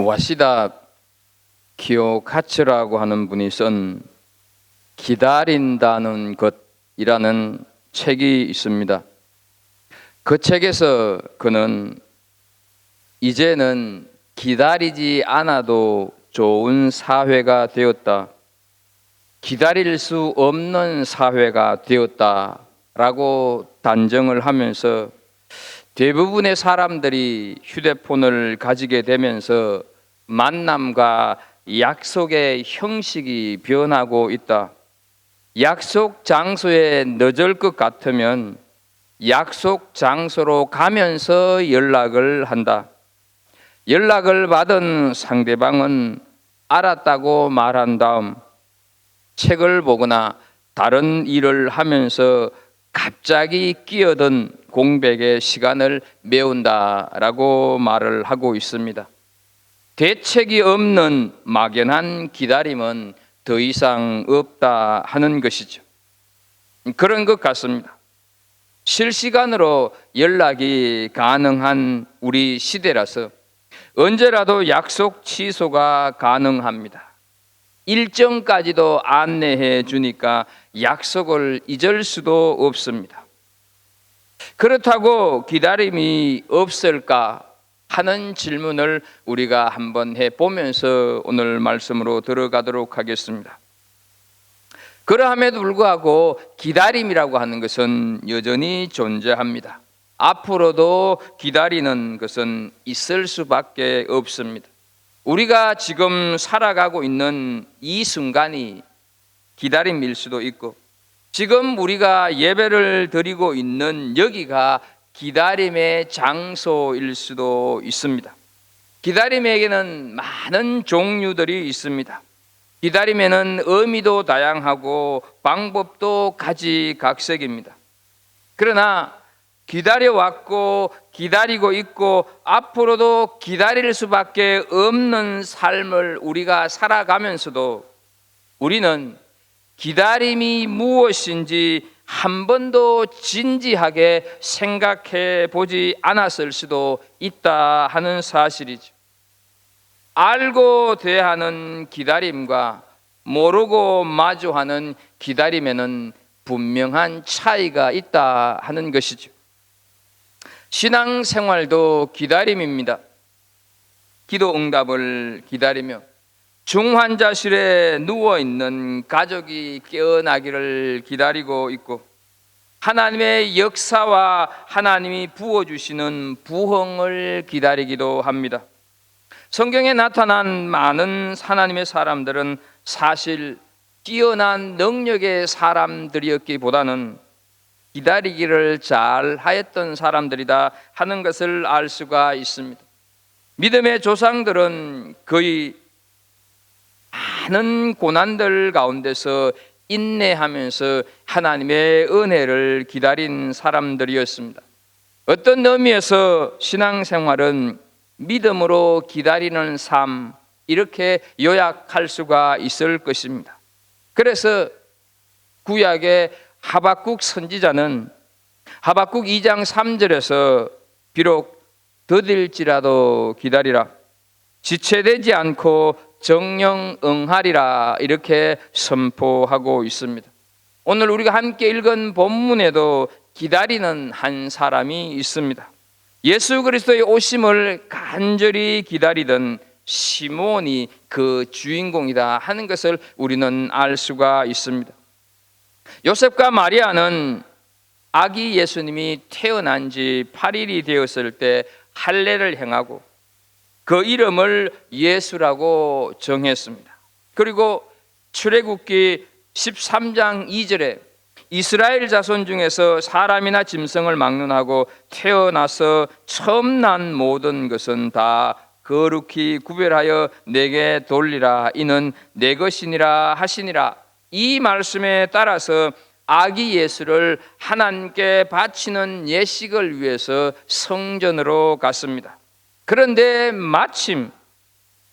와시다 키오카츠라고 하는 분이 쓴 기다린다는 것이라는 책이 있습니다. 그 책에서 그는 이제는 기다리지 않아도 좋은 사회가 되었다, 기다릴 수 없는 사회가 되었다라고 단정을 하면서 대부분의 사람들이 휴대폰을 가지게 되면서 만남과 약속의 형식이 변하고 있다. 약속 장소에 늦을 것 같으면 약속 장소로 가면서 연락을 한다. 연락을 받은 상대방은 알았다고 말한 다음 책을 보거나 다른 일을 하면서 갑자기 끼어든 공백의 시간을 메운다라고 말을 하고 있습니다. 대책이 없는 막연한 기다림은 더 이상 없다 하는 것이죠. 그런 것 같습니다. 실시간으로 연락이 가능한 우리 시대라서 언제라도 약속 취소가 가능합니다. 일정까지도 안내해 주니까 약속을 잊을 수도 없습니다. 그렇다고 기다림이 없을까 하는 질문을 우리가 한번 해보면서 오늘 말씀으로 들어가도록 하겠습니다. 그러함에도 불구하고 기다림이라고 하는 것은 여전히 존재합니다. 앞으로도 기다리는 것은 있을 수밖에 없습니다. 우리가 지금 살아가고 있는 이 순간이 기다림일 수도 있고, 지금 우리가 예배를 드리고 있는 여기가 기다림의 장소일 수도 있습니다. 기다림에게는 많은 종류들이 있습니다. 기다림에는 의미도 다양하고 방법도 가지각색입니다. 그러나 기다려왔고 기다리고 있고 앞으로도 기다릴 수밖에 없는 삶을 우리가 살아가면서도 우리는 기다림이 무엇인지 한 번도 진지하게 생각해 보지 않았을 수도 있다 하는 사실이죠. 알고 대하는 기다림과 모르고 마주하는 기다림에는 분명한 차이가 있다 하는 것이죠. 신앙생활도 기다림입니다. 기도 응답을 기다리며 중환자실에 누워있는 가족이 깨어나기를 기다리고 있고, 하나님의 역사와 하나님이 부어주시는 부흥을 기다리기도 합니다. 성경에 나타난 많은 하나님의 사람들은 사실 뛰어난 능력의 사람들이었기보다는 기다리기를 잘 하였던 사람들이다 하는 것을 알 수가 있습니다. 믿음의 조상들은 거의 많은 고난들 가운데서 인내하면서 하나님의 은혜를 기다린 사람들이었습니다. 어떤 의미에서 신앙생활은 믿음으로 기다리는 삶, 이렇게 요약할 수가 있을 것입니다. 그래서 구약의 하박국 선지자는 하박국 2장 3절에서 비록 더딜지라도 기다리라, 지체되지 않고 정령 응하리라, 이렇게 선포하고 있습니다. 오늘 우리가 함께 읽은 본문에도 기다리는 한 사람이 있습니다. 예수 그리스도의 오심을 간절히 기다리던 시몬이 그 주인공이다 하는 것을 우리는 알 수가 있습니다. 요셉과 마리아는 아기 예수님이 태어난 지 8일이 되었을 때 할례를 행하고 그 이름을 예수라고 정했습니다. 그리고 출애굽기 13장 2절에 이스라엘 자손 중에서 사람이나 짐승을 막론하고 태어나서 처음 난 모든 것은 다 거룩히 구별하여 내게 돌리라, 이는 내 것이니라 하시니라. 이 말씀에 따라서 아기 예수를 하나님께 바치는 예식을 위해서 성전으로 갔습니다. 그런데 마침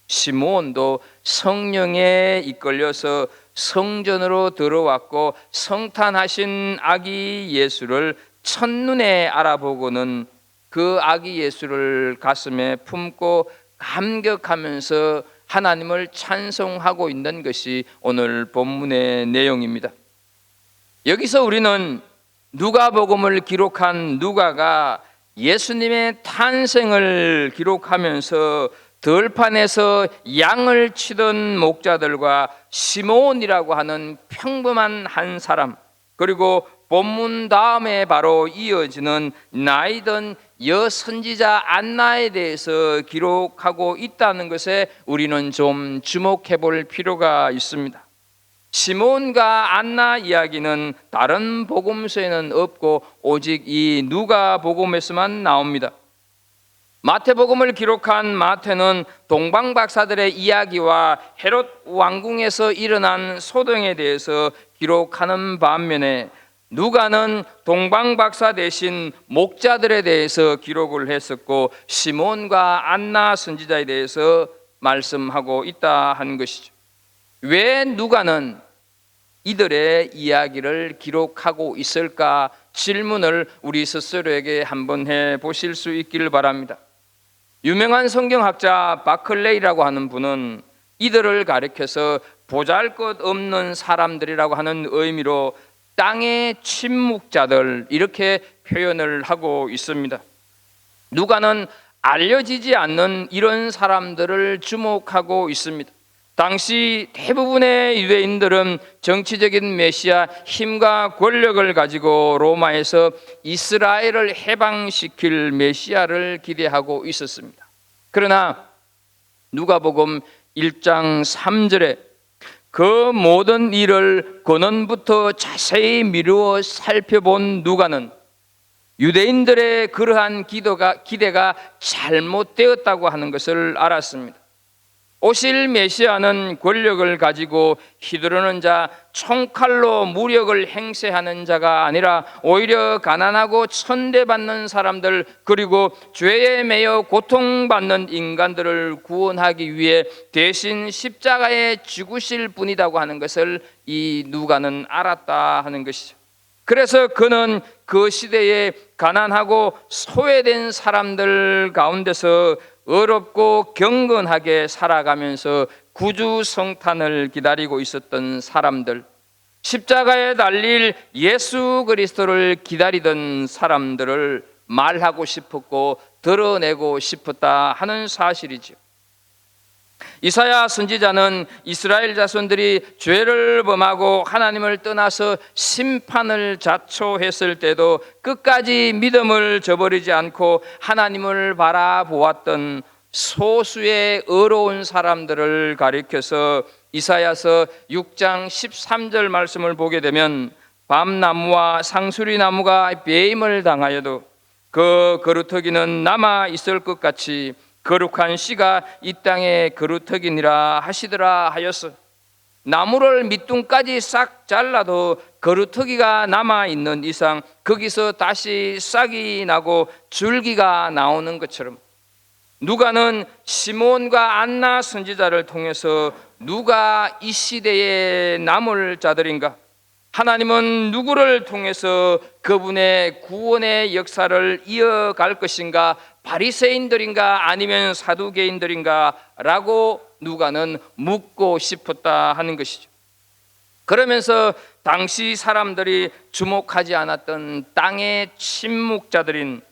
시므온도 성령에 이끌려서 성전으로 들어왔고 성탄하신 아기 예수를 첫눈에 알아보고는 그 아기 예수를 가슴에 품고 감격하면서 하나님을 찬송하고 있는 것이 오늘 본문의 내용입니다. 여기서 우리는 누가복음을 기록한 누가가 예수님의 탄생을 기록하면서 들판에서 양을 치던 목자들과 시몬이라고 하는 평범한 한 사람, 그리고 본문 다음에 바로 이어지는 나이든 여선지자 안나에 대해서 기록하고 있다는 것에 우리는 좀 주목해 볼 필요가 있습니다. 시몬과 안나 이야기는 다른 복음서에는 없고 오직 이 누가복음에서만 나옵니다. 마태복음을 기록한 마태는 동방박사들의 이야기와 헤롯 왕궁에서 일어난 소동에 대해서 기록하는 반면에 누가는 동방박사 대신 목자들에 대해서 기록을 했었고 시몬과 안나 선지자에 대해서 말씀하고 있다 하는 것이죠. 왜 누가는 이들의 이야기를 기록하고 있을까 질문을 우리 스스로에게 한번 해 보실 수 있기를 바랍니다. 유명한 성경학자 바클레이라고 하는 분은 이들을 가리켜서 보잘것없는 사람들이라고 하는 의미로 땅의 침묵자들 이렇게 표현을 하고 있습니다. 누가는 알려지지 않는 이런 사람들을 주목하고 있습니다. 당시 대부분의 유대인들은 정치적인 메시아 힘과 권력을 가지고 로마에서 이스라엘을 해방시킬 메시아를 기대하고 있었습니다. 그러나 누가복음 1장 3절에 그 모든 일을 근원부터 자세히 미루어 살펴본 누가는 유대인들의 그러한 기대가 잘못되었다고 하는 것을 알았습니다. 오실 메시아는 권력을 가지고 휘두르는 자, 총칼로 무력을 행세하는 자가 아니라 오히려 가난하고 천대받는 사람들, 그리고 죄에 매여 고통받는 인간들을 구원하기 위해 대신 십자가에 죽으실 분이라고 하는 것을 이 누가는 알았다 하는 것이죠. 그래서 그는 그 시대에 가난하고 소외된 사람들 가운데서 어렵고 경건하게 살아가면서 구주 성탄을 기다리고 있었던 사람들, 십자가에 달릴 예수 그리스도를 기다리던 사람들을 말하고 싶었고 드러내고 싶었다 하는 사실이죠. 이사야 선지자는 이스라엘 자손들이 죄를 범하고 하나님을 떠나서 심판을 자초했을 때도 끝까지 믿음을 저버리지 않고 하나님을 바라보았던 소수의 의로운 사람들을 가리켜서 이사야서 6장 13절 말씀을 보게 되면 밤나무와 상수리나무가 배임을 당하여도 그 거루터기는 남아 있을 것 같이 거룩한 씨가 이 땅에 거루터기니라 하시더라 하였어. 나무를 밑둥까지 싹 잘라도 거루터기가 남아있는 이상 거기서 다시 싹이 나고 줄기가 나오는 것처럼 누가는 시몬과 안나 선지자를 통해서 누가 이 시대에 남을 자들인가, 하나님은 누구를 통해서 그분의 구원의 역사를 이어갈 것인가, 바리새인들인가 아니면 사두개인들인가 라고 누가는 묻고 싶었다 하는 것이죠. 그러면서 당시 사람들이 주목하지 않았던 땅의 침묵자들인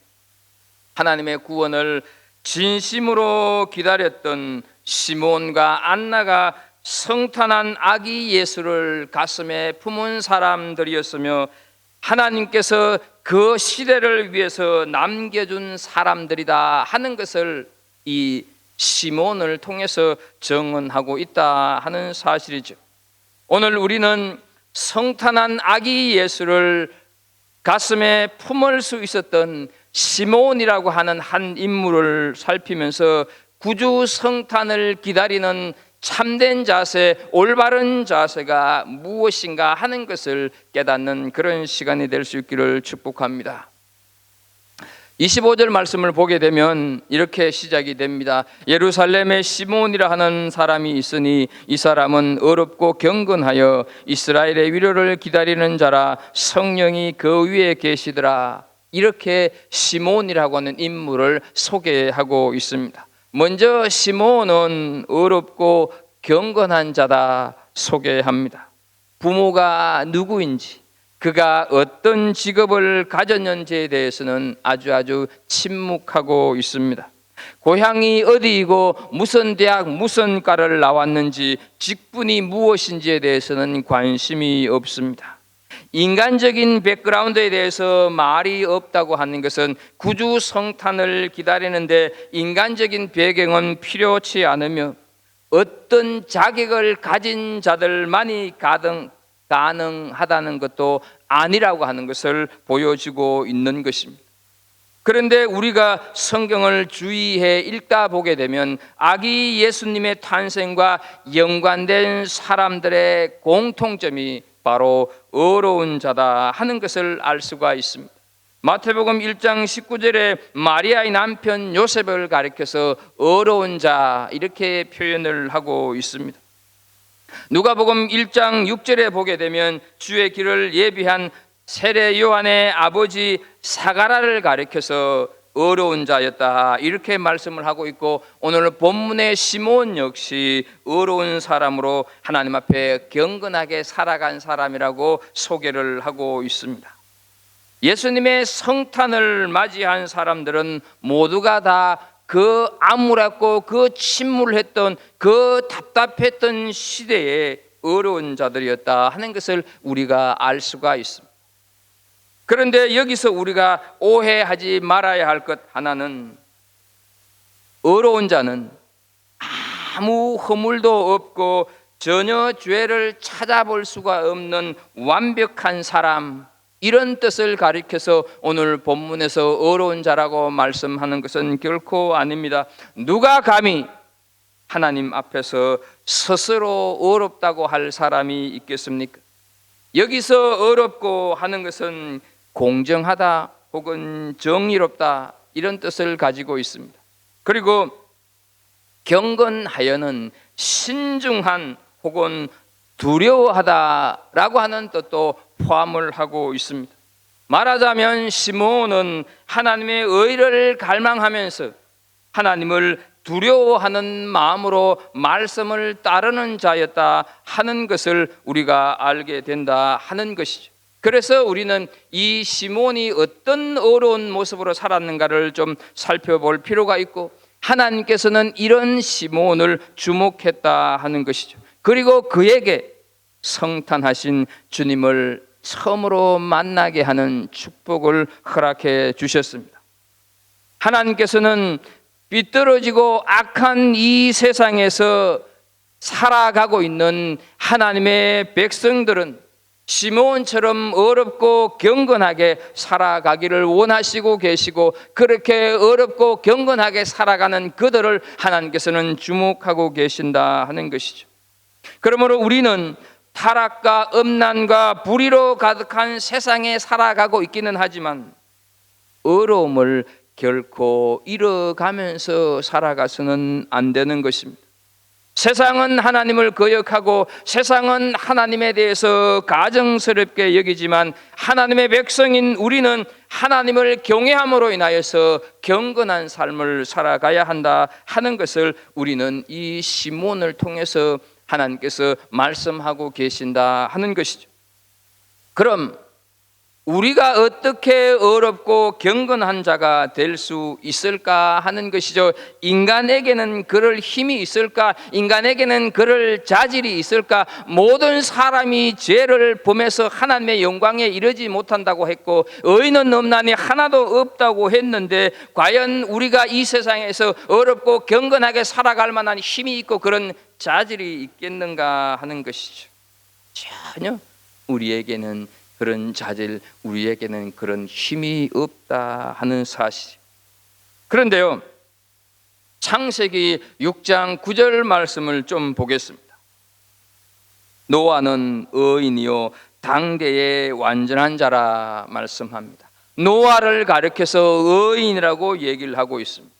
하나님의 구원을 진심으로 기다렸던 시몬과 안나가 성탄한 아기 예수를 가슴에 품은 사람들이었으며 하나님께서 그 시대를 위해서 남겨준 사람들이다 하는 것을 이 시몬을 통해서 증언하고 있다 하는 사실이죠. 오늘 우리는 성탄한 아기 예수를 가슴에 품을 수 있었던 시몬이라고 하는 한 인물을 살피면서 구주 성탄을 기다리는 참된 자세, 올바른 자세가 무엇인가 하는 것을 깨닫는 그런 시간이 될 수 있기를 축복합니다. 25절 말씀을 보게 되면 이렇게 시작이 됩니다. 예루살렘에 시몬이라 하는 사람이 있으니 이 사람은 어렵고 경건하여 이스라엘의 위로를 기다리는 자라, 성령이 그 위에 계시더라. 이렇게 시몬이라고 하는 인물을 소개하고 있습니다. 먼저 시몬은 어렵고 경건한 자다 소개합니다. 부모가 누구인지, 그가 어떤 직업을 가졌는지에 대해서는 아주 침묵하고 있습니다. 고향이 어디이고 무슨 대학 무슨 과를 나왔는지, 직분이 무엇인지에 대해서는 관심이 없습니다. 인간적인 백그라운드에 대해서 말이 없다고 하는 것은 구주 성탄을 기다리는데 인간적인 배경은 필요치 않으며 어떤 자격을 가진 자들만이 가능하다는 것도 아니라고 하는 것을 보여주고 있는 것입니다. 그런데 우리가 성경을 주의해 읽다 보게 되면 아기 예수님의 탄생과 연관된 사람들의 공통점이 바로 어려운 자다 하는 것을 알 수가 있습니다. 마태복음 1장 19절에 마리아의 남편 요셉을 가리켜서 어려운 자 이렇게 표현을 하고 있습니다. 누가복음 1장 6절에 보게 되면 주의 길을 예비한 세례 요한의 아버지 사가랴를 가리켜서 어려운 자였다 이렇게 말씀을 하고 있고, 오늘 본문의 시몬 역시 어려운 사람으로 하나님 앞에 경건하게 살아간 사람이라고 소개를 하고 있습니다. 예수님의 성탄을 맞이한 사람들은 모두가 다 그 암울했고 그 침몰했던 그 답답했던 시대에 어려운 자들이었다 하는 것을 우리가 알 수가 있습니다. 그런데 여기서 우리가 오해하지 말아야 할 것 하나는, 어려운 자는 아무 허물도 없고 전혀 죄를 찾아볼 수가 없는 완벽한 사람, 이런 뜻을 가리켜서 오늘 본문에서 어려운 자라고 말씀하는 것은 결코 아닙니다. 누가 감히 하나님 앞에서 스스로 어렵다고 할 사람이 있겠습니까? 여기서 어렵고 하는 것은 공정하다 혹은 정의롭다 이런 뜻을 가지고 있습니다. 그리고 경건하여는 신중한 혹은 두려워하다라고 하는 뜻도 포함을 하고 있습니다. 말하자면 시몬은 하나님의 의를 갈망하면서 하나님을 두려워하는 마음으로 말씀을 따르는 자였다 하는 것을 우리가 알게 된다 하는 것이죠. 그래서 우리는 이 시몬이 어떤 어려운 모습으로 살았는가를 좀 살펴볼 필요가 있고, 하나님께서는 이런 시몬을 주목했다 하는 것이죠. 그리고 그에게 성탄하신 주님을 처음으로 만나게 하는 축복을 허락해 주셨습니다. 하나님께서는 비뚤어지고 악한 이 세상에서 살아가고 있는 하나님의 백성들은 시몬처럼 어렵고 경건하게 살아가기를 원하시고 계시고, 그렇게 어렵고 경건하게 살아가는 그들을 하나님께서는 주목하고 계신다 하는 것이죠. 그러므로 우리는 타락과 음란과 불의로 가득한 세상에 살아가고 있기는 하지만 어려움을 결코 잃어가면서 살아가서는 안 되는 것입니다. 세상은 하나님을 거역하고 세상은 하나님에 대해서 가증스럽게 여기지만 하나님의 백성인 우리는 하나님을 경외함으로 인하여서 경건한 삶을 살아가야 한다 하는 것을 우리는 이 시몬을 통해서 하나님께서 말씀하고 계신다 하는 것이죠. 그럼 우리가 어떻게 어렵고 경건한 자가 될 수 있을까 하는 것이죠. 인간에게는 그럴 힘이 있을까? 인간에게는 그럴 자질이 있을까? 모든 사람이 죄를 범해서 하나님의 영광에 이르지 못한다고 했고 의인은 없나니 하나도 없다고 했는데, 과연 우리가 이 세상에서 어렵고 경건하게 살아갈 만한 힘이 있고 그런 자질이 있겠는가 하는 것이죠. 전혀 우리에게는 그런 자질, 우리에게는 그런 힘이 없다 하는 사실. 그런데요, 창세기 6장 9절 말씀을 좀 보겠습니다. 노아는 의인이요 당대의 완전한 자라 말씀합니다. 노아를 가리켜서 의인이라고 얘기를 하고 있습니다.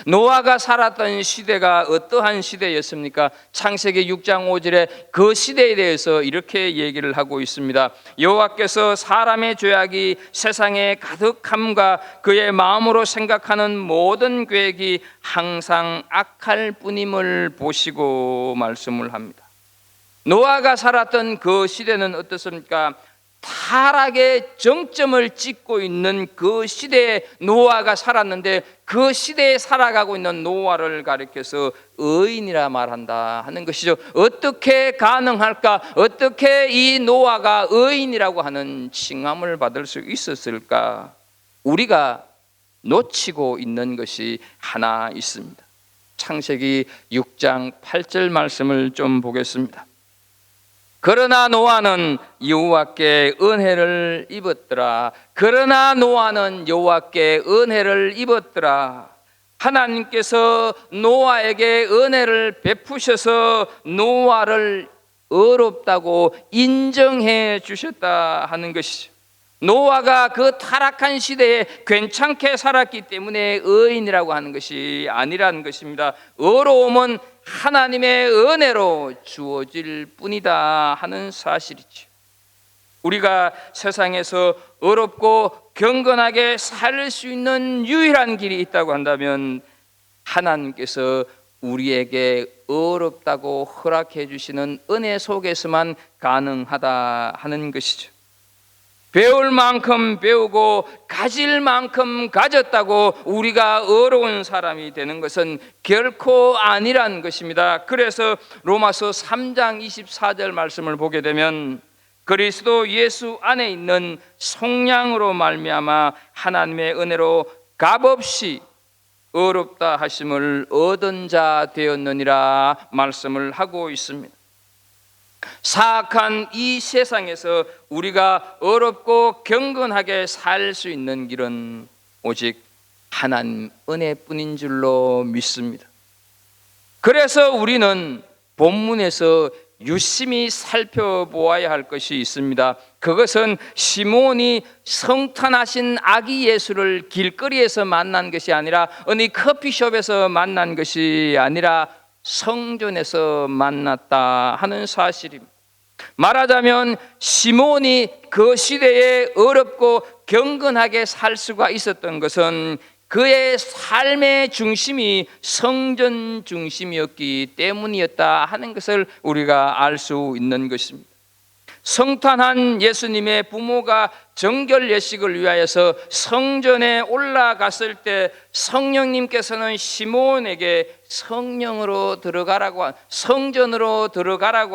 노아가 살았던 시대가 어떠한 시대였습니까? 창세기 6장 5절에 그 시대에 대해서 이렇게 얘기를 하고 있습니다. 여호와께서 사람의 죄악이 세상에 가득함과 그의 마음으로 생각하는 모든 계획이 항상 악할 뿐임을 보시고 말씀을 합니다. 노아가 살았던 그 시대는 어떻습니까? 타락의 정점을 찍고 있는 그 시대에 노아가 살았는데, 그 시대에 살아가고 있는 노아를 가리켜서 의인이라 말한다 하는 것이죠. 어떻게 가능할까? 어떻게 이 노아가 의인이라고 하는 칭함을 받을 수 있었을까? 우리가 놓치고 있는 것이 하나 있습니다. 창세기 6장 8절 말씀을 좀 보겠습니다. 그러나 노아는 여호와께 은혜를 입었더라. 그러나 노아는 여호와께 은혜를 입었더라. 하나님께서 노아에게 은혜를 베푸셔서 노아를 의롭다고 인정해 주셨다 하는 것이죠. 노아가 그 타락한 시대에 괜찮게 살았기 때문에 의인이라고 하는 것이 아니라는 것입니다. 의로움은 하나님의 은혜로 주어질 뿐이다 하는 사실이죠. 우리가 세상에서 의롭고 경건하게 살 수 있는 유일한 길이 있다고 한다면 하나님께서 우리에게 의롭다고 허락해 주시는 은혜 속에서만 가능하다 하는 것이죠. 배울 만큼 배우고 가질 만큼 가졌다고 우리가 의로운 사람이 되는 것은 결코 아니라는 것입니다. 그래서 로마서 3장 24절 말씀을 보게 되면 그리스도 예수 안에 있는 성량으로 말미암아 하나님의 은혜로 값없이 의롭다 하심을 얻은 자 되었느니라 말씀을 하고 있습니다. 사악한 이 세상에서 우리가 어렵고 경건하게 살 수 있는 길은 오직 하나님 은혜뿐인 줄로 믿습니다. 그래서 우리는 본문에서 유심히 살펴보아야 할 것이 있습니다. 그것은 시몬이 성탄하신 아기 예수를 길거리에서 만난 것이 아니라 어느 커피숍에서 만난 것이 아니라 성전에서 만났다 하는 사실입니다. 말하자면 시몬이 그 시대에 어렵고 경건하게 살 수가 있었던 것은 그의 삶의 중심이 성전 중심이었기 때문이었다 하는 것을 우리가 알 수 있는 것입니다. 성탄한 예수님의 부모가 정결 예식을 위하여서 성전에 올라갔을 때 성령님께서는 시몬에게 성전으로 들어가라고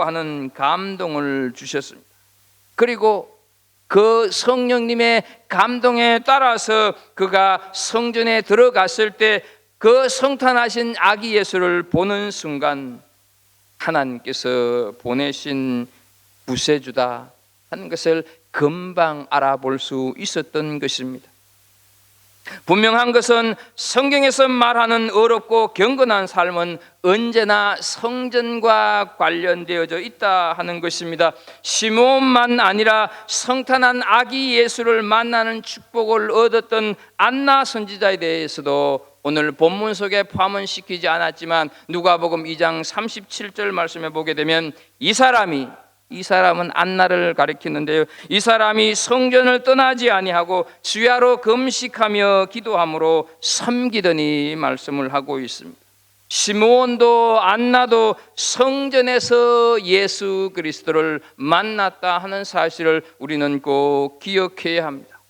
하는 감동을 주셨습니다. 그리고 그 성령님의 감동에 따라서 그가 성전에 들어갔을 때 그 성탄하신 아기 예수를 보는 순간 하나님께서 보내신 구세주다 하는 것을 금방 알아볼 수 있었던 것입니다. 분명한 것은 성경에서 말하는 어렵고 경건한 삶은 언제나 성전과 관련되어져 있다 하는 것입니다. 시몬만 아니라 성탄한 아기 예수를 만나는 축복을 얻었던 안나 선지자에 대해서도 오늘 본문 속에 포함은 시키지 않았지만 누가복음 2장 37절 말씀에 보게 되면 이 사람은 안나를 가리키는데요, 이 사람이 성전을 떠나지 아니하고 주야로 금식하며 기도함으로 섬기더니 말씀을 하고 있습니다. 시몬도 안나도 성전에서 예수 그리스도를 만났다 하는 사실을 우리는 꼭 기억해야 합니다.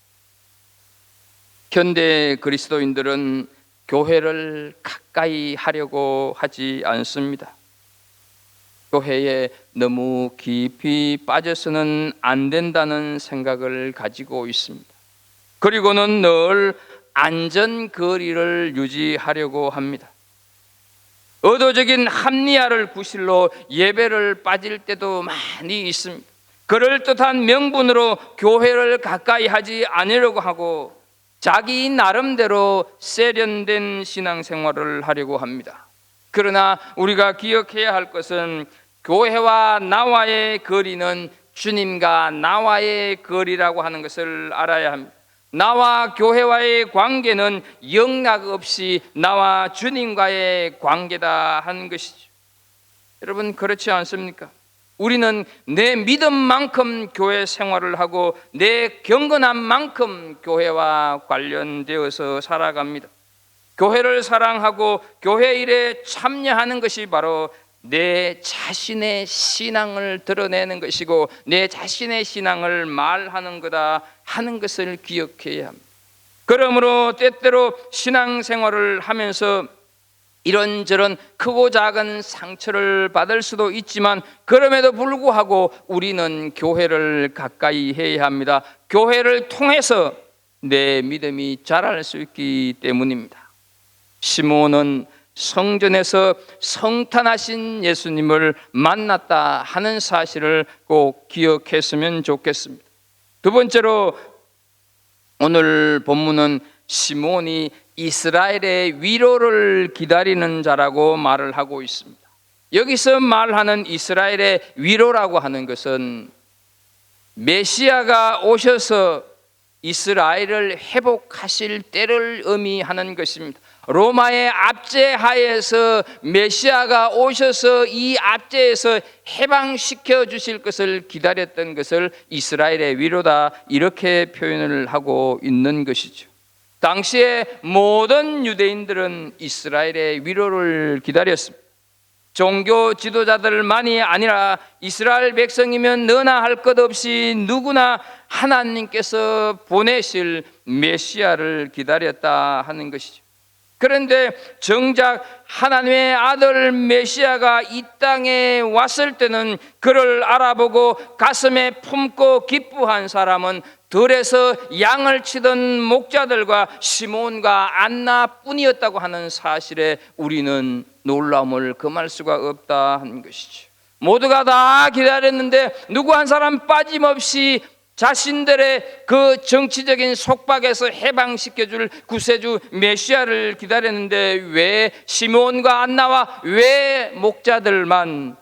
현대 그리스도인들은 교회를 가까이 하려고 하지 않습니다. 교회에 너무 깊이 빠져서는 안 된다는 생각을 가지고 있습니다. 그리고는 늘 안전거리를 유지하려고 합니다. 의도적인 합리화를 구실로 예배를 빠질 때도 많이 있습니다. 그럴듯한 명분으로 교회를 가까이 하지 않으려고 하고 자기 나름대로 세련된 신앙생활을 하려고 합니다. 그러나 우리가 기억해야 할 것은 교회와 나와의 거리는 주님과 나와의 거리라고 하는 것을 알아야 합니다. 나와 교회와의 관계는 영락 없이 나와 주님과의 관계다 하는 것이죠. 여러분, 그렇지 않습니까? 우리는 내 믿음만큼 교회 생활을 하고 내 경건함만큼 교회와 관련되어서 살아갑니다. 교회를 사랑하고 교회 일에 참여하는 것이 바로 내 자신의 신앙을 드러내는 것이고 내 자신의 신앙을 말하는 거다 하는 것을 기억해야 합니다. 그러므로 때때로 신앙생활을 하면서 이런저런 크고 작은 상처를 받을 수도 있지만 그럼에도 불구하고 우리는 교회를 가까이 해야 합니다. 교회를 통해서 내 믿음이 자랄 수 있기 때문입니다. 시몬은 성전에서 성탄하신 예수님을 만났다 하는 사실을 꼭 기억했으면 좋겠습니다. 두 번째로 오늘 본문은 시몬이 이스라엘의 위로를 기다리는 자라고 말을 하고 있습니다. 여기서 말하는 이스라엘의 위로라고 하는 것은 메시아가 오셔서 이스라엘을 회복하실 때를 의미하는 것입니다. 로마의 압제하에서 메시아가 오셔서 이 압제에서 해방시켜 주실 것을 기다렸던 것을 이스라엘의 위로다 이렇게 표현을 하고 있는 것이죠. 당시에 모든 유대인들은 이스라엘의 위로를 기다렸습니다. 종교 지도자들만이 아니라 이스라엘 백성이면 너나 할 것 없이 누구나 하나님께서 보내실 메시아를 기다렸다 하는 것이죠. 그런데 정작 하나님의 아들 메시아가 이 땅에 왔을 때는 그를 알아보고 가슴에 품고 기뻐한 사람은 들에서 양을 치던 목자들과 시몬과 안나뿐이었다고 하는 사실에 우리는 놀라움을 금할 수가 없다 하는 것이죠. 모두가 다 기다렸는데 누구 한 사람 빠짐없이 자신들의 그 정치적인 속박에서 해방시켜줄 구세주 메시아를 기다렸는데 왜 시몬과 안나와 왜 목자들만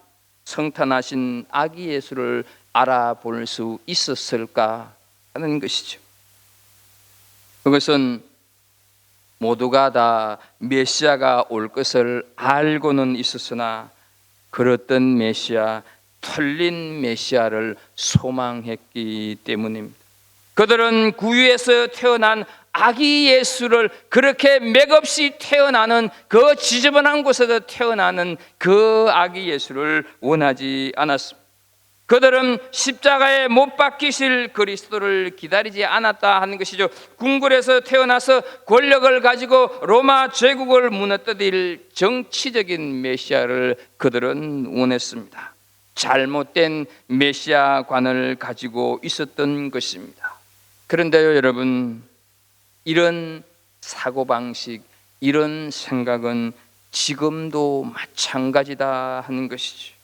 성탄하신 아기 예수를 알아볼 수 있었을까 하는 것이죠. 그것은 모두가 다 메시아가 올 것을 알고는 있었으나 그랬던 메시아, 털린 메시아를 소망했기 때문입니다. 그들은 구유에서 태어난 아기 예수를, 그렇게 맥없이 태어나는 그 지저분한 곳에서 태어나는 그 아기 예수를 원하지 않았습니다. 그들은 십자가에 못 박히실 그리스도를 기다리지 않았다 하는 것이죠. 궁궐에서 태어나서 권력을 가지고 로마 제국을 무너뜨릴 정치적인 메시아를 그들은 원했습니다. 잘못된 메시아관을 가지고 있었던 것입니다. 그런데요, 여러분, 이런 사고방식, 이런 생각은 지금도 마찬가지다 하는 것이죠.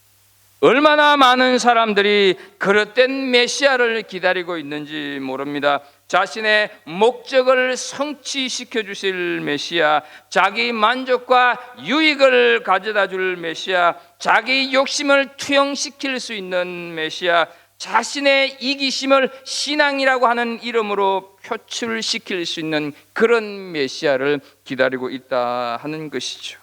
얼마나 많은 사람들이 그릇된 메시아를 기다리고 있는지 모릅니다. 자신의 목적을 성취시켜 주실 메시아, 자기 만족과 유익을 가져다 줄 메시아, 자기 욕심을 투영시킬 수 있는 메시아, 자신의 이기심을 신앙이라고 하는 이름으로 표출시킬 수 있는 그런 메시아를 기다리고 있다 하는 것이죠.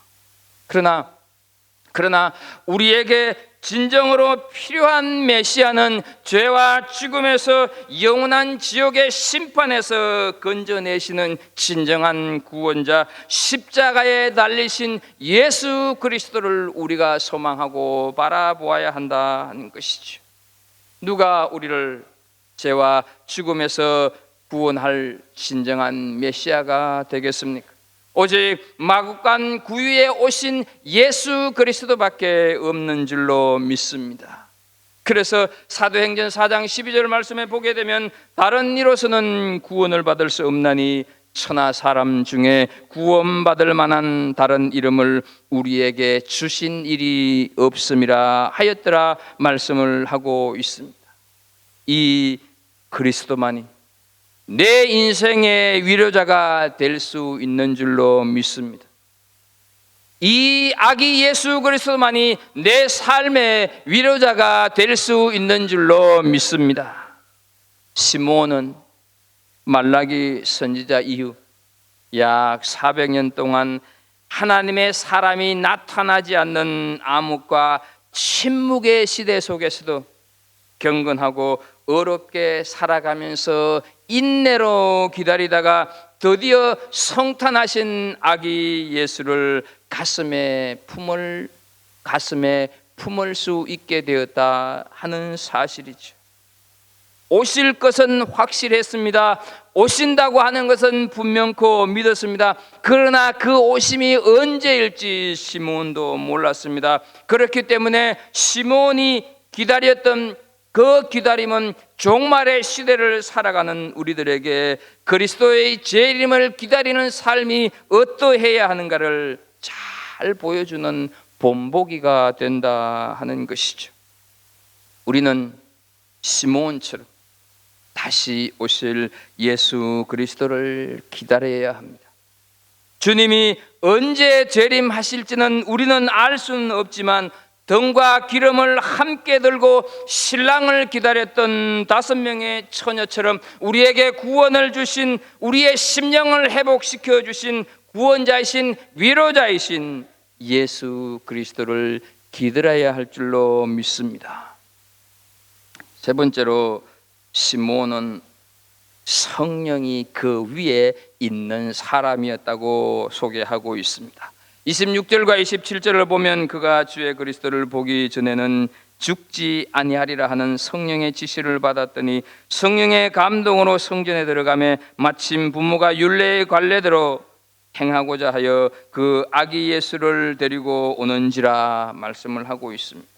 그러나 우리에게 진정으로 필요한 메시아는 죄와 죽음에서 영원한 지옥의 심판에서 건져내시는 진정한 구원자, 십자가에 달리신 예수 그리스도를 우리가 소망하고 바라보아야 한다 하는 것이죠. 누가 우리를 죄와 죽음에서 구원할 진정한 메시아가 되겠습니까? 오직 마국간 구유에 오신 예수 그리스도밖에 없는 줄로 믿습니다. 그래서 사도행전 4장 12절 말씀에 보게 되면 다른 이로서는 구원을 받을 수 없나니 천하 사람 중에 구원받을 만한 다른 이름을 우리에게 주신 일이 없음이라 하였더라 말씀을 하고 있습니다. 이 그리스도만이 내 인생의 위로자가 될 수 있는 줄로 믿습니다. 이 아기 예수 그리스도만이 내 삶의 위로자가 될 수 있는 줄로 믿습니다. 시몬은 말라기 선지자 이후 약 400년 동안 하나님의 사람이 나타나지 않는 암흑과 침묵의 시대 속에서도 경건하고 어렵게 살아가면서 인내로 기다리다가 드디어 성탄하신 아기 예수를 가슴에 품을 수 있게 되었다 하는 사실이죠. 오실 것은 확실했습니다. 오신다고 하는 것은 분명코 믿었습니다. 그러나 그 오심이 언제일지 시몬도 몰랐습니다. 그렇기 때문에 시몬이 기다렸던 그 기다림은 종말의 시대를 살아가는 우리들에게 그리스도의 재림을 기다리는 삶이 어떠해야 하는가를 잘 보여주는 본보기가 된다 하는 것이죠. 우리는 시몬처럼 다시 오실 예수 그리스도를 기다려야 합니다. 주님이 언제 재림하실지는 우리는 알 수는 없지만 등과 기름을 함께 들고 신랑을 기다렸던 5명의 처녀처럼 우리에게 구원을 주신, 우리의 심령을 회복시켜 주신 구원자이신 위로자이신 예수 그리스도를 기다려야 할 줄로 믿습니다. 세 번째로 시몬은 성령이 그 위에 있는 사람이었다고 소개하고 있습니다. 26절과 27절을 보면 그가 주의 그리스도를 보기 전에는 죽지 아니하리라 하는 성령의 지시를 받았더니 성령의 감동으로 성전에 들어가매 마침 부모가 율례의 관례대로 행하고자 하여 그 아기 예수를 데리고 오는지라 말씀을 하고 있습니다.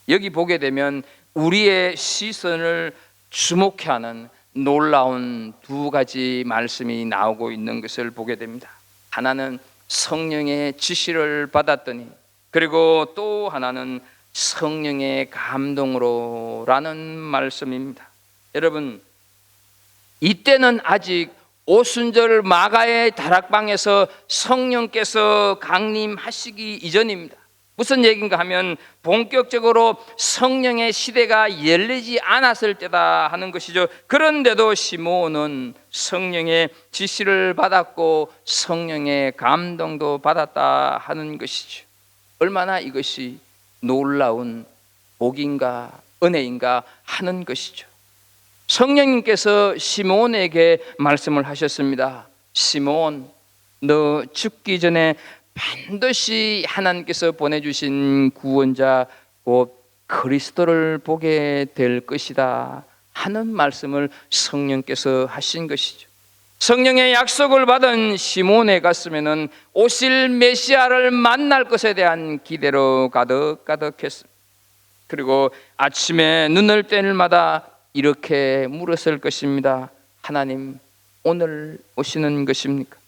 여기 보게 되면 우리의 시선을 주목해 하는 놀라운 두 가지 말씀이 나오고 있는 것을 보게 됩니다. 하나는 성령의 지시를 받았더니, 그리고 또 하나는 성령의 감동으로라는 말씀입니다. 여러분, 이때는 아직 오순절 마가의 다락방에서 성령께서 강림하시기 이전입니다. 무슨 얘기인가 하면 본격적으로 성령의 시대가 열리지 않았을 때다 하는 것이죠. 그런데도 시몬은 성령의 지시를 받았고 성령의 감동도 받았다 하는 것이죠. 얼마나 이것이 놀라운 복인가 은혜인가 하는 것이죠. 성령님께서 시몬에게 말씀을 하셨습니다. 시몬, 너 죽기 전에 반드시 하나님께서 보내주신 구원자 곧 그리스도를 보게 될 것이다 하는 말씀을 성령께서 하신 것이죠. 성령의 약속을 받은 시몬의 가슴에는 오실 메시아를 만날 것에 대한 기대로 가득가득했습니다. 그리고 아침에 눈을 뜰 때마다 이렇게 물었을 것입니다. 하나님, 오늘 오시는 것입니까?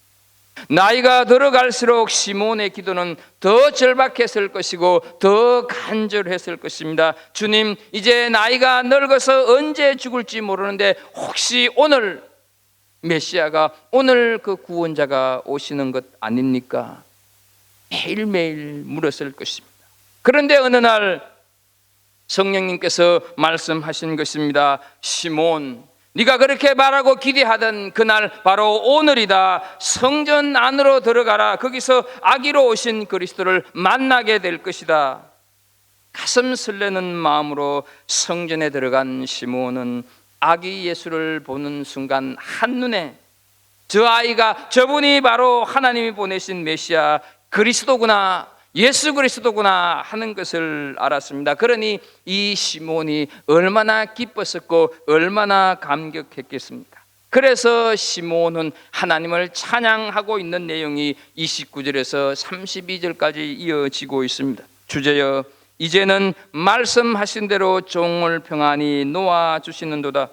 나이가 들어갈수록 시몬의 기도는 더 절박했을 것이고 더 간절했을 것입니다. 주님, 이제 나이가 늙어서 언제 죽을지 모르는데 혹시 오늘 메시아가, 오늘 그 구원자가 오시는 것 아닙니까? 매일매일 물었을 것입니다. 그런데 어느 날 성령님께서 말씀하신 것입니다. 시몬, 네가 그렇게 말하고 기대하던 그날 바로 오늘이다. 성전 안으로 들어가라. 거기서 아기로 오신 그리스도를 만나게 될 것이다. 가슴 설레는 마음으로 성전에 들어간 시몬은 아기 예수를 보는 순간 한눈에 저 아이가, 저분이 바로 하나님이 보내신 메시아 그리스도구나, 예수 그리스도구나 하는 것을 알았습니다. 그러니 이 시몬이 얼마나 기뻤었고 얼마나 감격했겠습니까? 그래서 시몬은 하나님을 찬양하고 있는 내용이 29절에서 32절까지 이어지고 있습니다. 주제여, 이제는 말씀하신 대로 종을 평안히 놓아주시는도다.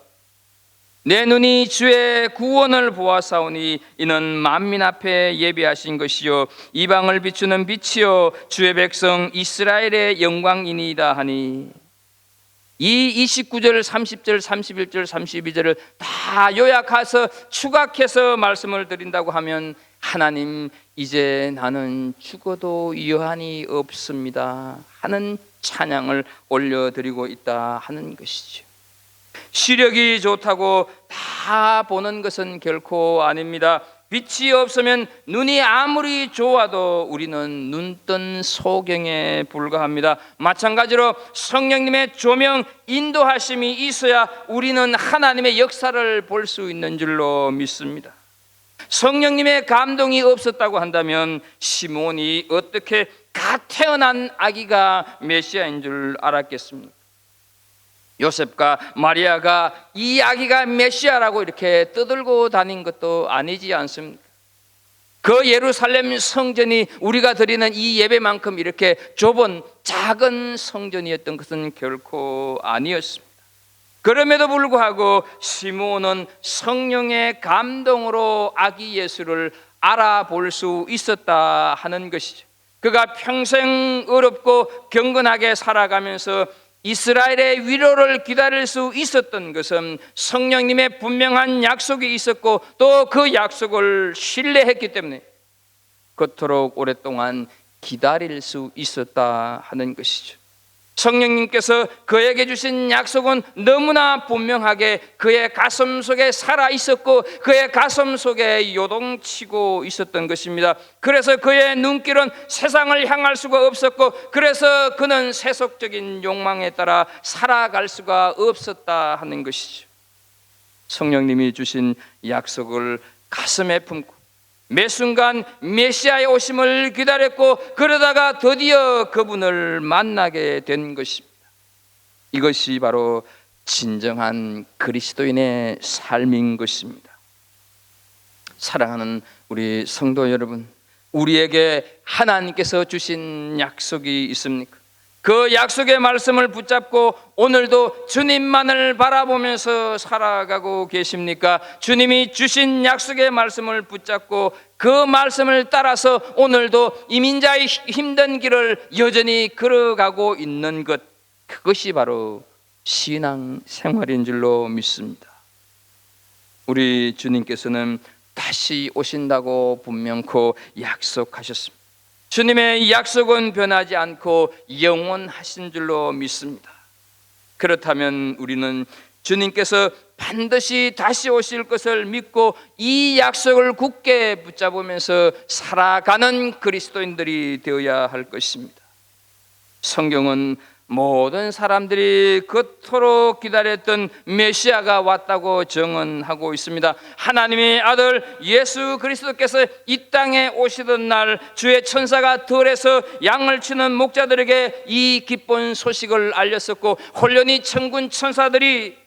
내 눈이 주의 구원을 보아사오니 이는 만민 앞에 예비하신 것이요 이방을 비추는 빛이요 주의 백성 이스라엘의 영광이니이다 하니, 이 29절, 30절, 31절, 32절을 다 요약해서 추각해서 말씀을 드린다고 하면, 하나님, 이제 나는 죽어도 여한이 없습니다 하는 찬양을 올려드리고 있다 하는 것이죠. 시력이 좋다고 다 다 보는 것은 결코 아닙니다. 빛이 없으면 눈이 아무리 좋아도 우리는 눈뜬 소경에 불과합니다. 마찬가지로 성령님의 조명, 인도하심이 있어야 우리는 하나님의 역사를 볼 수 있는 줄로 믿습니다. 성령님의 감동이 없었다고 한다면 시몬이 어떻게 갓 태어난 아기가 메시아인 줄 알았겠습니까? 요셉과 마리아가 이 아기가 메시아라고 이렇게 떠들고 다닌 것도 아니지 않습니까? 그 예루살렘 성전이 우리가 드리는 이 예배만큼 이렇게 좁은 작은 성전이었던 것은 결코 아니었습니다. 그럼에도 불구하고 시몬은 성령의 감동으로 아기 예수를 알아볼 수 있었다 하는 것이죠. 그가 평생 어렵고 경건하게 살아가면서 이스라엘의 위로를 기다릴 수 있었던 것은 성령님의 분명한 약속이 있었고 또 그 약속을 신뢰했기 때문에 그토록 오랫동안 기다릴 수 있었다 하는 것이죠. 성령님께서 그에게 주신 약속은 너무나 분명하게 그의 가슴 속에 살아 있었고 그의 가슴 속에 요동치고 있었던 것입니다. 그래서 그의 눈길은 세상을 향할 수가 없었고 그래서 그는 세속적인 욕망에 따라 살아갈 수가 없었다 하는 것이죠. 성령님이 주신 약속을 가슴에 품고 매 순간 메시아의 오심을 기다렸고 그러다가 드디어 그분을 만나게 된 것입니다. 이것이 바로 진정한 그리스도인의 삶인 것입니다. 사랑하는 우리 성도 여러분, 우리에게 하나님께서 주신 약속이 있습니까? 그 약속의 말씀을 붙잡고 오늘도 주님만을 바라보면서 살아가고 계십니까? 주님이 주신 약속의 말씀을 붙잡고 그 말씀을 따라서 오늘도 이민자의 힘든 길을 여전히 걸어가고 있는 것, 그것이 바로 신앙 생활인 줄로 믿습니다. 우리 주님께서는 다시 오신다고 분명코 약속하셨습니다. 주님의 약속은 변하지 않고 영원하신 줄로 믿습니다. 그렇다면 우리는 주님께서 반드시 다시 오실 것을 믿고 이 약속을 굳게 붙잡으면서 살아가는 그리스도인들이 되어야 할 것입니다. 성경은 모든 사람들이 그토록 기다렸던 메시아가 왔다고 증언하고 있습니다. 하나님의 아들 예수 그리스도께서 이 땅에 오시던 날 주의 천사가 들에서 양을 치는 목자들에게 이 기쁜 소식을 알렸었고 홀련히 천군 천사들이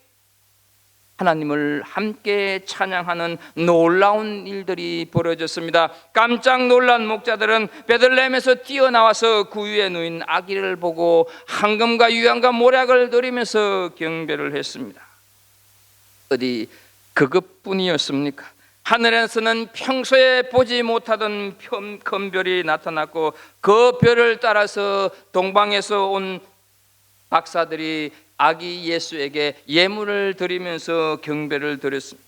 하나님을 함께 찬양하는 놀라운 일들이 벌어졌습니다. 깜짝 놀란 목자들은 베들레헴에서 뛰어나와서 구유에 누인 아기를 보고 황금과 유향과 모략을 드리면서 경배를 했습니다. 어디 그것뿐이었습니까? 하늘에서는 평소에 보지 못하던 큰 별이 나타났고 그 별을 따라서 동방에서 온 박사들이 아기 예수에게 예물을 드리면서 경배를 드렸습니다.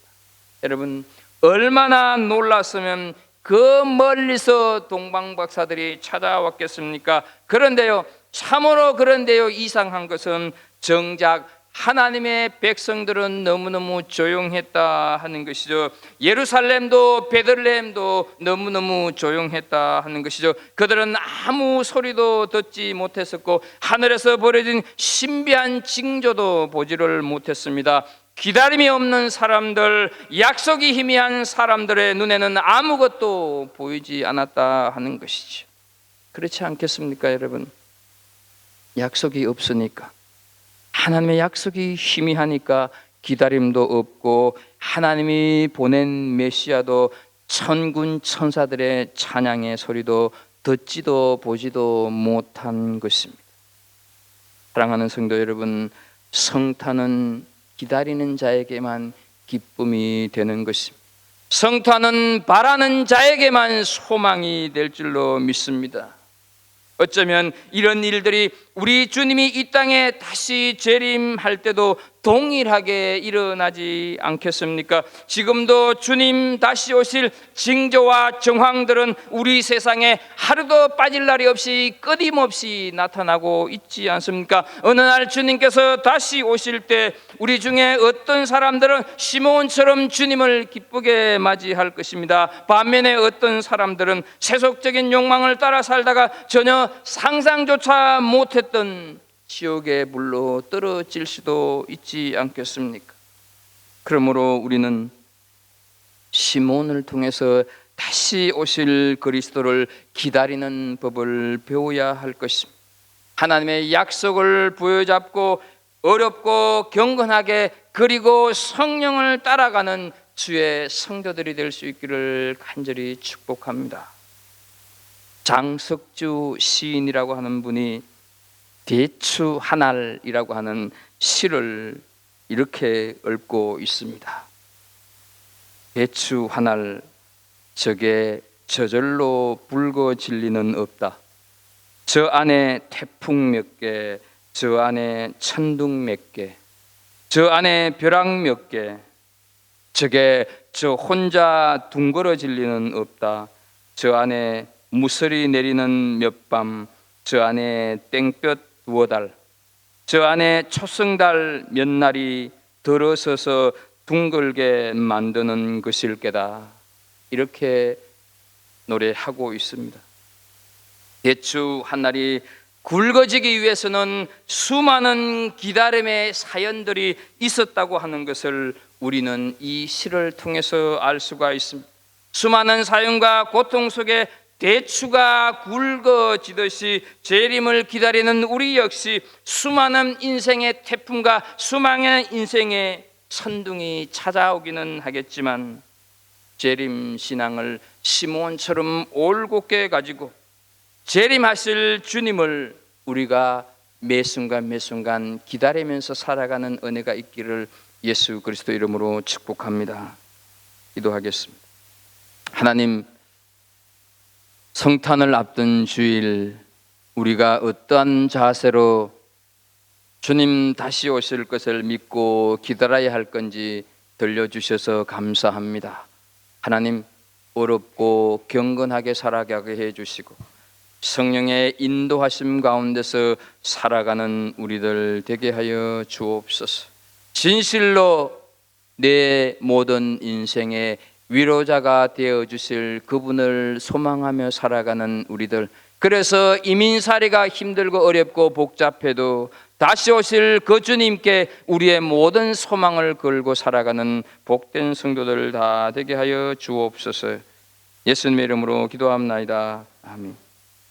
여러분, 얼마나 놀랐으면 그 멀리서 동방 박사들이 찾아왔겠습니까? 그런데요, 참으로 그런데요, 이상한 것은 정작 하나님의 백성들은 너무너무 조용했다 하는 것이죠. 예루살렘도 베들레헴도 너무너무 조용했다 하는 것이죠. 그들은 아무 소리도 듣지 못했었고 하늘에서 벌어진 신비한 징조도 보지를 못했습니다. 기다림이 없는 사람들, 약속이 희미한 사람들의 눈에는 아무것도 보이지 않았다 하는 것이죠. 그렇지 않겠습니까, 여러분? 약속이 없으니까, 하나님의 약속이 희미하니까 기다림도 없고 하나님이 보낸 메시아도 천군 천사들의 찬양의 소리도 듣지도 보지도 못한 것입니다. 사랑하는 성도 여러분, 성탄은 기다리는 자에게만 기쁨이 되는 것입니다. 성탄은 바라는 자에게만 소망이 될 줄로 믿습니다. 어쩌면 이런 일들이 우리 주님이 이 땅에 다시 재림할 때도 동일하게 일어나지 않겠습니까? 지금도 주님 다시 오실 징조와 정황들은 우리 세상에 하루도 빠질 날이 없이 끊임없이 나타나고 있지 않습니까? 어느 날 주님께서 다시 오실 때 우리 중에 어떤 사람들은 시몬처럼 주님을 기쁘게 맞이할 것입니다. 반면에 어떤 사람들은 세속적인 욕망을 따라 살다가 전혀 상상조차 못했던 지옥의 불로 떨어질 수도 있지 않겠습니까? 그러므로 우리는 시몬을 통해서 다시 오실 그리스도를 기다리는 법을 배워야 할 것입니다. 하나님의 약속을 부여잡고 어렵고 경건하게 그리고 성령을 따라가는 주의 성도들이 될 수 있기를 간절히 축복합니다. 장석주 시인이라고 하는 분이 대추 한 알이라고 하는 시를 이렇게 읊고 있습니다. 대추 한 알, 저게 저절로 붉어질 리는 없다. 저 안에 태풍 몇 개, 저 안에 천둥 몇 개, 저 안에 벼락 몇 개, 저게 저 혼자 둥그러질 리는 없다. 저 안에 무서리 내리는 몇 밤, 저 안에 땡볕 두어 달, 저 안에 초승달 몇 날이 들어서서 둥글게 만드는 것일 게다. 이렇게 노래하고 있습니다. 대추 한 날이 굵어지기 위해서는 수많은 기다림의 사연들이 있었다고 하는 것을 우리는 이 시를 통해서 알 수가 있습니다. 수많은 사연과 고통 속에 대추가 굵어지듯이 재림을 기다리는 우리 역시 수많은 인생의 태풍과 수많은 인생의 선둥이 찾아오기는 하겠지만 재림 신앙을 시몬처럼 올곧게 가지고 재림하실 주님을 우리가 매 순간 매 순간 기다리면서 살아가는 은혜가 있기를 예수 그리스도 이름으로 축복합니다. 기도하겠습니다. 하나님, 성탄을 앞둔 주일 우리가 어떠한 자세로 주님 다시 오실 것을 믿고 기다려야 할 건지 들려주셔서 감사합니다. 하나님, 어렵고 경건하게 살아가게 해주시고 성령의 인도하심 가운데서 살아가는 우리들 되게 하여 주옵소서. 진실로 내 모든 인생의 위로자가 되어주실 그분을 소망하며 살아가는 우리들, 그래서 이민살이가 힘들고 어렵고 복잡해도 다시 오실 그 주님께 우리의 모든 소망을 걸고 살아가는 복된 성도들 다 되게 하여 주옵소서. 예수님의 이름으로 기도합나이다. 아멘.